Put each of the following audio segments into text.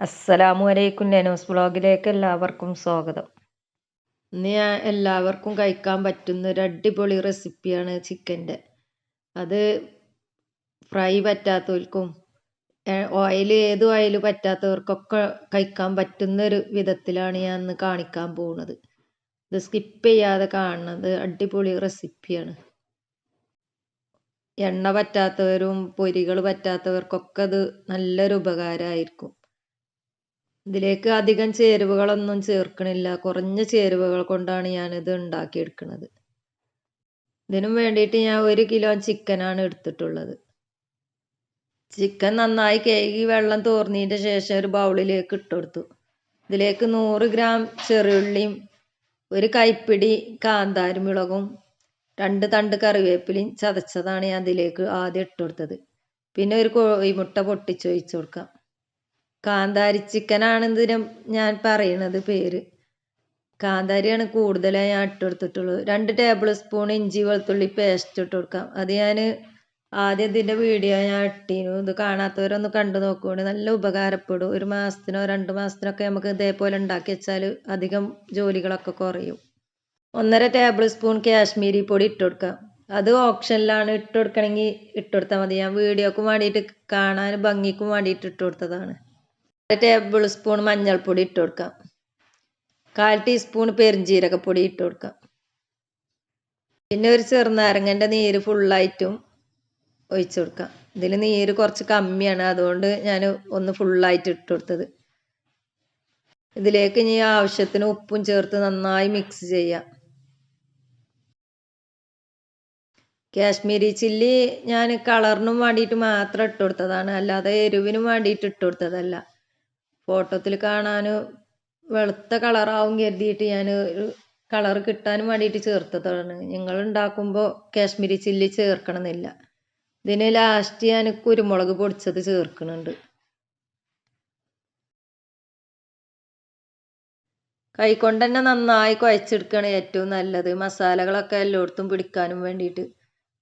അസ്സലാമു അലൈക്കും. നെനൂസ് വ്ളോഗിലേക്ക് എല്ലാവർക്കും സ്വാഗതം. ഇന്ന് ഞാൻ എല്ലാവർക്കും കഴിക്കാൻ പറ്റുന്ന ഒരു അടിപൊളി റെസിപ്പിയാണ് ചിക്കൻ്റെ. അത് ഫ്രൈ പറ്റാത്തവർക്കും ഏത് ഓയിൽ പറ്റാത്തവർക്കൊക്കെ കഴിക്കാൻ പറ്റുന്ന ഒരു വിധത്തിലാണ് ഞാൻ ഇന്ന് കാണിക്കാൻ പോകുന്നത്. ഇത് സ്കിപ്പ് ചെയ്യാതെ കാണുന്നത് അടിപൊളി റെസിപ്പിയാണ്. എണ്ണ പറ്റാത്തവരും പൊരികൾ പറ്റാത്തവർക്കൊക്കെ അത് നല്ലൊരു ഉപകാരമായിരിക്കും. ഇതിലേക്ക് അധികം ചേരുവകളൊന്നും ചേർക്കണില്ല. കുറഞ്ഞ ചേരുവകൾ കൊണ്ടാണ് ഞാനിത് ഉണ്ടാക്കിയെടുക്കുന്നത്. ഇതിനും വേണ്ടിയിട്ട് ഞാൻ 1 കിലോ ചിക്കനാണ് എടുത്തിട്ടുള്ളത്. ചിക്കൻ നന്നായി കഴുകി വെള്ളം തോർന്നതിൻ്റെ ശേഷം ഒരു ബൗളിലേക്ക് ഇട്ടുകൊടുത്തു. ഇതിലേക്ക് 100 ഗ്രാം ചെറിയുള്ളിയും 1 കൈപ്പിടി കാന്താരി മുളകും 2 തണ്ട് കറിവേപ്പിലയും ചതച്ചതാണ് ഞാൻ ഇതിലേക്ക് ആദ്യം ഇട്ടുകൊടുത്തത്. പിന്നെ ഒരു കോഴിമുട്ട പൊട്ടിച്ചൊഴിച്ചു കൊടുക്കാം. കാന്താരി ചിക്കനാണ് ഇതിന് ഞാൻ പറയുന്നത് പേര്. കാന്താരിയാണ് കൂടുതലായി ഞാൻ ഇട്ടെടുത്തിട്ടുള്ളത്. 2 ടേബിൾ സ്പൂൺ ഇഞ്ചി വെളുത്തുള്ളി പേസ്റ്റ് ഇട്ട് കൊടുക്കാം. അത് ഞാൻ ആദ്യം ഇതിൻ്റെ വീഡിയോ ഞാൻ ഇട്ടിരുന്നു. ഇത് കാണാത്തവരൊന്ന് കണ്ടു നോക്കുകൊണ്ട് നല്ല ഉപകാരപ്പെടും. 1 മാസത്തിനോ 2 മാസത്തിനൊക്കെ നമുക്ക് ഇതേപോലെ ഉണ്ടാക്കി വെച്ചാൽ അധികം ജോലികളൊക്കെ കുറയും. 1.5 ടേബിൾ സ്പൂൺ കാശ്മീരി പൊടി ഇട്ട് കൊടുക്കാം. അത് ഓപ്ഷനിലാണ്, ഇട്ട് കൊടുക്കണമെങ്കിൽ ഇട്ട് കൊടുത്താൽ മതി. ഞാൻ വീഡിയോക്കും വേണ്ടിയിട്ട് കാണാൻ ഭംഗിക്കും വേണ്ടിയിട്ട് ഇട്ട് കൊടുത്തതാണ്. 1 ടേബിൾ സ്പൂൺ മഞ്ഞൾപ്പൊടി ഇട്ട് കൊടുക്കാം. 1/4 ടീസ്പൂൺ പെരുംജീരകപ്പൊടി ഇട്ട് കൊടുക്കാം. പിന്നെ ഒരു ചെറുനാരങ്ങൻ്റെ നീര് ഫുള്ളായിട്ടും ഒഴിച്ചു കൊടുക്കാം. ഇതിൽ നീര് കുറച്ച് കമ്മിയാണ്, അതുകൊണ്ട് ഞാൻ ഒന്ന് ഫുള്ളായിട്ട് ഇട്ട് കൊടുത്തത്. ഇതിലേക്ക് ഇനി ആവശ്യത്തിന് ഉപ്പും ചേർത്ത് നന്നായി മിക്സ് ചെയ്യാം. കാശ്മീരി ചില്ലി ഞാൻ കളറിനും വേണ്ടിയിട്ട് മാത്രം ഇട്ട് കൊടുത്തതാണ്, അല്ലാതെ എരിവിനും വേണ്ടിയിട്ട് ഇട്ട് കൊടുത്തതല്ല. ഫോട്ടോത്തിൽ കാണാൻ വെളുത്ത കളറാവും കരുതിയിട്ട് ഞാൻ ഒരു കളർ കിട്ടാനും വേണ്ടിയിട്ട് ചേർത്തതാണ്. നിങ്ങൾ ഉണ്ടാക്കുമ്പോൾ കാശ്മീരി ചില്ലി ചേർക്കണമെന്നില്ല. ഇതിന് ലാസ്റ്റ് ഞാൻ കുരുമുളക് പൊടിച്ചത് ചേർക്കുന്നുണ്ട്. കൈകൊണ്ട് തന്നെ നന്നായി കുഴച്ചെടുക്കുകയാണ് ഏറ്റവും നല്ലത്, മസാലകളൊക്കെ എല്ലായിടത്തും പിടിക്കാനും വേണ്ടിയിട്ട്.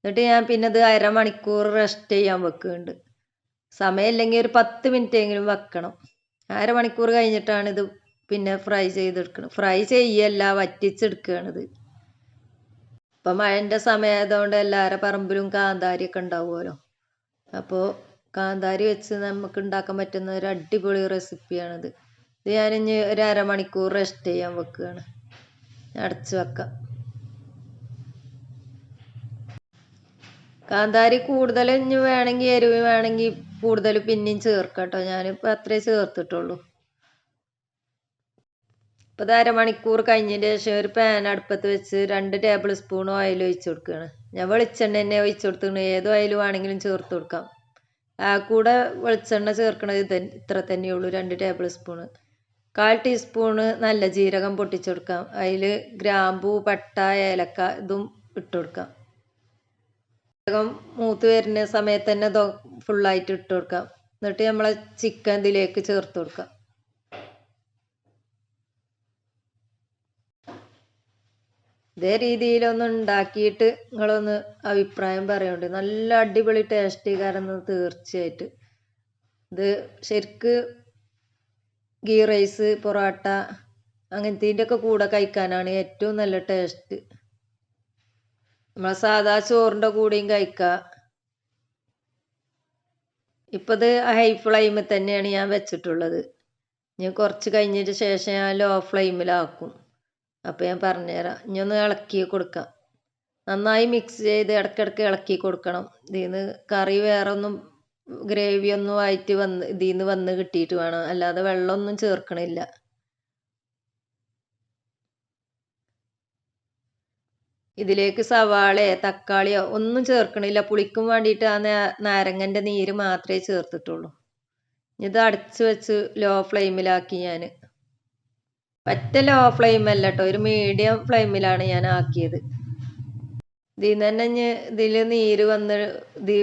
എന്നിട്ട് ഞാൻ പിന്നെ ഇത് 1/2 മണിക്കൂർ റെസ്റ്റ് ചെയ്യാൻ വെക്കുന്നുണ്ട്. സമയമില്ലെങ്കിൽ ഒരു 10 മിനിറ്റെങ്കിലും വെക്കണം. 1/2 മണിക്കൂർ കഴിഞ്ഞിട്ടാണ് ഇത് പിന്നെ ഫ്രൈ ചെയ്തെടുക്കണം. ഫ്രൈ ചെയ്യല്ല, വറ്റിച്ചെടുക്കുകയാണിത്. ഇപ്പം മഴൻ്റെ സമയമായതുകൊണ്ട് എല്ലാവരുടെ പറമ്പിലും കാന്താരിയൊക്കെ ഉണ്ടാവുമല്ലോ. അപ്പോൾ കാന്താരി വെച്ച് നമുക്ക് ഉണ്ടാക്കാൻ പറ്റുന്ന ഒരു അടിപൊളി റെസിപ്പിയാണിത്. ഇത് ഞാനിനി ഒരു 1/2 മണിക്കൂർ റെസ്റ്റ് ചെയ്യാൻ വെക്കുകയാണ്. അടച്ച് വെക്കാം. കാന്താരി കൂടുതൽ ഇനി വേണമെങ്കിൽ എരിവ് വേണമെങ്കിൽ കൂടുതൽ പിന്നെയും ചേർക്കാം കേട്ടോ. ഞാനിപ്പോൾ അത്രേ ചേർത്തിട്ടുള്ളൂ. ഇപ്പോൾ ഇത് 1/2 മണിക്കൂർ കഴിഞ്ഞതിന് ശേഷം ഒരു പാൻ അടുപ്പത്ത് വെച്ച് 2 ടേബിൾ സ്പൂൺ ഓയിൽ ഒഴിച്ച് കൊടുക്കുകയാണ്. ഞാൻ വെളിച്ചെണ്ണ തന്നെ ഒഴിച്ച് കൊടുത്തിട്ടുണ്ട്. ഏത് ഓയിൽ വേണമെങ്കിലും ചേർത്ത് കൊടുക്കാം. കൂടെ വെളിച്ചെണ്ണ ചേർക്കണത് ഇത്ര തന്നെയുള്ളൂ, 2 ടേബിൾ സ്പൂണ്. 1/4 ടീസ്പൂണ് നല്ല ജീരകം പൊട്ടിച്ചെടുക്കാം. അതിൽ ഗ്രാമ്പൂ, പട്ട, ഏലക്ക ഇതും ഇട്ട് കൊടുക്കാം. ജീരകം മൂത്ത് വരുന്ന സമയത്ത് തന്നെ ഫുള്ളായിട്ട് ഇട്ട് കൊടുക്കാം. എന്നിട്ട് നമ്മളെ ചിക്കൻ ഇതിലേക്ക് ചേർത്ത് കൊടുക്കാം. ഇതേ രീതിയിലൊന്ന് ഉണ്ടാക്കിയിട്ട് നിങ്ങളൊന്ന് അഭിപ്രായം പറയുന്നുണ്ട്. നല്ല അടിപൊളി ടേസ്റ്റ് കാരണം തീർച്ചയായിട്ടും. ഇത് ശരിക്ക് ഗീ റൈസ്, പൊറോട്ട അങ്ങനത്തെ ഒക്കെ കൂടെ കഴിക്കാനാണ് ഏറ്റവും നല്ല ടേസ്റ്റ്. നമ്മളെ സാധാ ചോറിൻ്റെ കൂടെയും കഴിക്കാം. ഇപ്പം ഇത് ഹൈ ഫ്ലെയിമിൽ തന്നെയാണ് ഞാൻ വെച്ചിട്ടുള്ളത്. ഞാൻ കുറച്ച് കഴിഞ്ഞതിന് ശേഷം ഞാൻ ലോ ഫ്ലെയിമിലാക്കും. അപ്പോൾ ഞാൻ പറഞ്ഞുതരാം. ഇനി ഒന്ന് ഇളക്കി കൊടുക്കാം. നന്നായി മിക്സ് ചെയ്ത് ഇടയ്ക്കിടയ്ക്ക് ഇളക്കി കൊടുക്കണം. ഇതിൽ നിന്ന് കറി വേറെ ഒന്നും ഗ്രേവി ഒന്നും ആയിട്ട് ഇതിൽ നിന്ന് വന്ന് കിട്ടിയിട്ട് വേണം, അല്ലാതെ വെള്ളമൊന്നും ചേർക്കണില്ല. ഇതിലേക്ക് സവാളയോ തക്കാളിയോ ഒന്നും ചേർക്കണില്ല. പുളിക്കും വേണ്ടിയിട്ട് ആ നാരങ്ങൻ്റെ നീര് മാത്രമേ ചേർത്തിട്ടുള്ളൂ. ഇത് അടച്ച് വെച്ച് ലോ ഫ്ലെയിമിലാക്കി ഞാൻ. പറ്റ ലോ ഫ്ലെയിമല്ല കേട്ടോ, ഒരു മീഡിയം ഫ്ലെയിമിലാണ് ഞാൻ ആക്കിയത്. ഇതിൽ നിന്ന് തന്നെ ഇതിൽ നീര്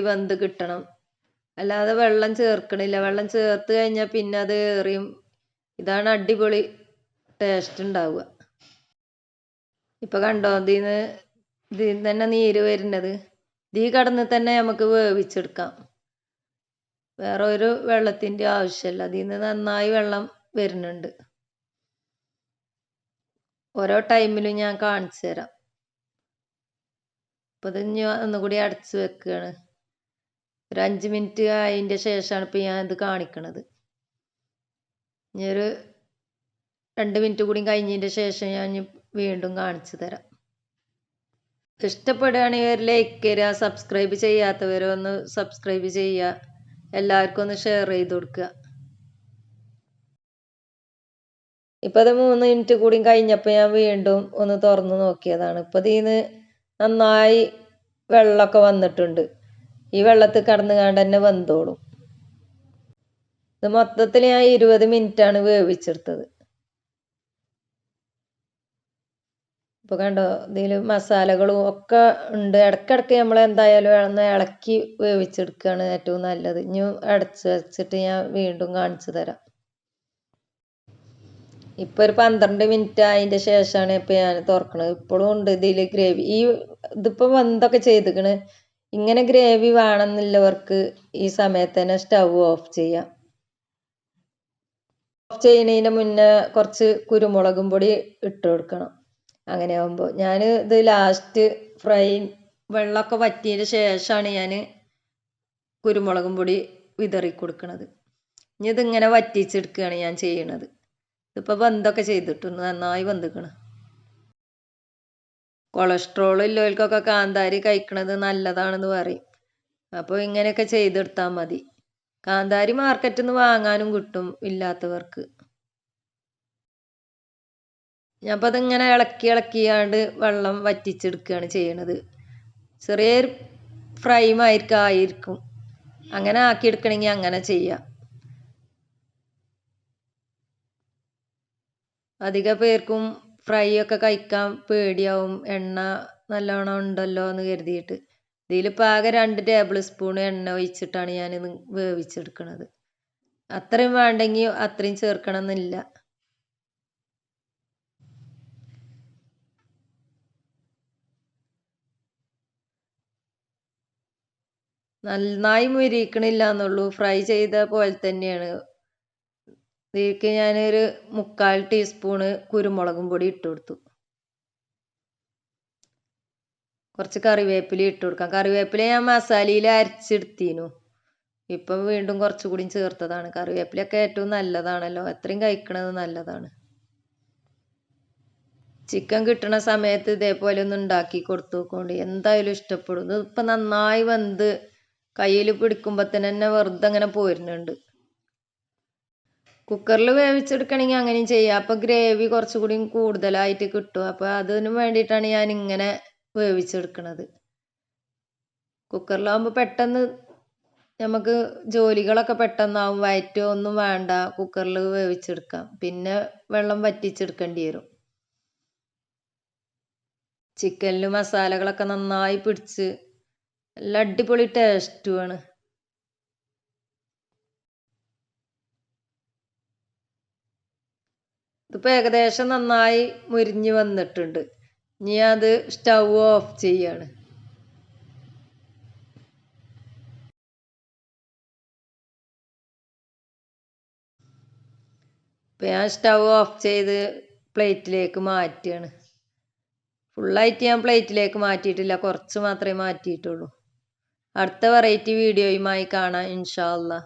വെന്ത് കിട്ടണം, അല്ലാതെ വെള്ളം ചേർക്കണില്ല. വെള്ളം ചേർത്ത് കഴിഞ്ഞാൽ പിന്നെ അത് ഏറിയും. ഇതാണ് അടിപൊളി ടേസ്റ്റ് ഉണ്ടാവുക. ഇപ്പം കണ്ടോ, ഇതിൽ തന്നെ നീര് വരുന്നത്. ഇതിൽ കടന്ന് തന്നെ നമുക്ക് വേവിച്ചെടുക്കാം. വേറെ ഒരു വെള്ളത്തിൻ്റെ ആവശ്യമില്ല. അതിൽ നിന്ന് നന്നായി വെള്ളം വരുന്നുണ്ട്. ഓരോ ടൈമിലും ഞാൻ കാണിച്ചു തരാം. അപ്പോൾ ഇത് ഇനി ഒന്നുകൂടി അടച്ച് വെക്കുകയാണ്. ഒരു 5 മിനിറ്റ് ആയതിൻ്റെ ശേഷമാണ് ഇപ്പോൾ ഞാൻ ഇത് കാണിക്കണത്. ഇനി ഒരു 2 മിനിറ്റ് കൂടി കഴിഞ്ഞതിൻ്റെ ശേഷം ഞാൻ വീണ്ടും കാണിച്ചു തരാം. ഇഷ്ടപ്പെടുകയാണെങ്കിൽ ഒരു ലൈക്ക് തരിക, സബ്സ്ക്രൈബ് ചെയ്യാത്തവരൊന്ന് സബ്സ്ക്രൈബ് ചെയ്യുക, എല്ലാവർക്കും ഒന്ന് ഷെയർ ചെയ്ത് കൊടുക്കുക. ഇപ്പം അത് 3 മിനിറ്റ് കൂടി കഴിഞ്ഞപ്പോൾ ഞാൻ വീണ്ടും ഒന്ന് തുറന്ന് നോക്കിയതാണ്. ഇപ്പം ഇതിന്ന് നന്നായി വെള്ളമൊക്കെ വന്നിട്ടുണ്ട്. ഈ വെള്ളത്തിൽ കിടന്ന് കണ്ട് തന്നെ വെന്തോളും. ഇത് മൊത്തത്തിൽ ഞാൻ 20 മിനിറ്റാണ് വേവിച്ചെടുത്തത്. ഇപ്പോൾ കണ്ടോ, ഇതിൽ മസാലകളും ഒക്കെ ഉണ്ട്. ഇടയ്ക്കിടയ്ക്ക് നമ്മൾ എന്തായാലും ഒന്ന് ഇളക്കി വേവിച്ചെടുക്കുകയാണ് ഏറ്റവും നല്ലത്. ഇനി അടച്ച് വെച്ചിട്ട് ഞാൻ വീണ്ടും കാണിച്ചു തരാം. ഇപ്പോൾ ഒരു 12 മിനിറ്റ് ആയതിൻ്റെ ശേഷമാണ് ഇപ്പോൾ ഞാൻ തുറക്കണത്. ഇപ്പോഴും ഉണ്ട് ഇതിൽ ഗ്രേവി. ഇതിപ്പോൾ വെന്തൊക്കെ ചെയ്തിക്കണ്. ഇങ്ങനെ ഗ്രേവി വേണമെന്നുള്ളവർക്ക് ഈ സമയത്ത് തന്നെ സ്റ്റൗ ഓഫ് ചെയ്യാം. ഓഫ് ചെയ്യുന്നതിന് മുന്നേ കുറച്ച് കുരുമുളകും പൊടി ഇട്ട് കൊടുക്കണം. അങ്ങനെ ആകുമ്പോൾ ഞാൻ ഇത് ലാസ്റ്റ് വെള്ളമൊക്കെ വറ്റിയതിന് ശേഷമാണ് ഞാൻ കുരുമുളകും പൊടി വിതറി കൊടുക്കുന്നത്. ഇനി ഇതിങ്ങനെ വറ്റിച്ചെടുക്കുകയാണ് ഞാൻ ചെയ്യണത്. ഇതിപ്പോൾ വെന്തൊക്കെ ചെയ്തിട്ടുണ്ട്, നന്നായി വെന്തിക്കണം. കൊളസ്ട്രോൾ ഉള്ളവർക്കൊക്കെ കാന്താരി കഴിക്കണത് നല്ലതാണെന്ന് പറയും. അപ്പോൾ ഇങ്ങനെയൊക്കെ ചെയ്തെടുത്താൽ മതി. കാന്താരി മാർക്കറ്റിൽ നിന്ന് വാങ്ങാനും കിട്ടും ഇല്ലാത്തവർക്ക്. ഞാൻ അപ്പോൾ അതിങ്ങനെ ഇളക്കിയാണ്ട് വെള്ളം വറ്റിച്ചെടുക്കുകയാണ് ചെയ്യണത്. ചെറിയൊരു ഫ്രൈമായിരിക്കും. അങ്ങനെ ആക്കിയെടുക്കണമെങ്കിൽ അങ്ങനെ ചെയ്യാം. അധിക പേർക്കും ഫ്രൈ ഒക്കെ കഴിക്കാൻ പേടിയാവും, എണ്ണ നല്ലോണം ഉണ്ടല്ലോ എന്ന് കരുതിയിട്ട്. ഇതിലിപ്പോൾ ആകെ 2 ടേബിൾ സ്പൂൺ എണ്ണ ഒഴിച്ചിട്ടാണ് ഞാനിത് വേവിച്ചെടുക്കണത്. അത്രയും വേണ്ടെങ്കിൽ അത്രയും ചേർക്കണം എന്നില്ല. നന്നായി മുരിക്കണില്ല എന്നുള്ളൂ, ഫ്രൈ ചെയ്ത പോലെ തന്നെയാണ്. ഇതിലേക്ക് ഞാനൊരു 3/4 ടീസ്പൂണ് കുരുമുളകും പൊടി ഇട്ട് കൊടുത്തു. കുറച്ച് കറിവേപ്പില ഇട്ട് കൊടുക്കാം. കറിവേപ്പില ഞാൻ മസാലയിൽ അരച്ചെടുത്തിനു. ഇപ്പം വീണ്ടും കുറച്ചുകൂടി ചേർത്തതാണ്. കറിവേപ്പിലയൊക്കെ ഏറ്റവും നല്ലതാണല്ലോ, എത്രയും കഴിക്കണത് നല്ലതാണ്. ചിക്കൻ കിട്ടുന്ന സമയത്ത് ഇതേപോലെ ഒന്ന് ഉണ്ടാക്കി കൊടുത്തു നോക്കൊണ്ട്, എന്തായാലും ഇഷ്ടപ്പെടും. ഇതിപ്പോൾ നന്നായി വെന്ത് കയ്യിൽ പിടിക്കുമ്പോൾ തന്നെ വെറുതെ അങ്ങനെ പോരുന്നുണ്ട്. കുക്കറിൽ വേവിച്ചെടുക്കണമെങ്കിൽ അങ്ങനെയും ചെയ്യാം. അപ്പോൾ ഗ്രേവി കുറച്ചുകൂടി കൂടുതലായിട്ട് കിട്ടും. അപ്പോൾ അതിന് വേണ്ടിയിട്ടാണ് ഞാൻ ഇങ്ങനെ വേവിച്ചെടുക്കണത്. കുക്കറിലാവുമ്പോൾ പെട്ടെന്ന് നമുക്ക് ജോലികളൊക്കെ പെട്ടെന്നാവും. വയറ്റോ ഒന്നും വേണ്ട, കുക്കറിൽ വേവിച്ചെടുക്കാം. പിന്നെ വെള്ളം വറ്റിച്ചെടുക്കേണ്ടി വരും. ചിക്കനിൽ മസാലകളൊക്കെ നന്നായി പിടിച്ച് നല്ല അടിപൊളി ടേസ്റ്റുമാണ്. ഇതിപ്പോൾ ഏകദേശം നന്നായി മുരിഞ്ഞ് വന്നിട്ടുണ്ട്. ഇനി അത് സ്റ്റൗ ഓഫ് ചെയ്യാണ്. ഇപ്പം ഞാൻ സ്റ്റൗ ഓഫ് ചെയ്ത് പ്ലേറ്റിലേക്ക് മാറ്റുകയാണ്. ഫുള്ളായിട്ട് ഞാൻ പ്ലേറ്റിലേക്ക് മാറ്റിയിട്ടില്ല, കുറച്ച് മാത്രമേ മാറ്റിയിട്ടുള്ളൂ. അടുത്ത വെറൈറ്റി വീഡിയോയുമായി കാണാം ഇൻഷാ അല്ലാ.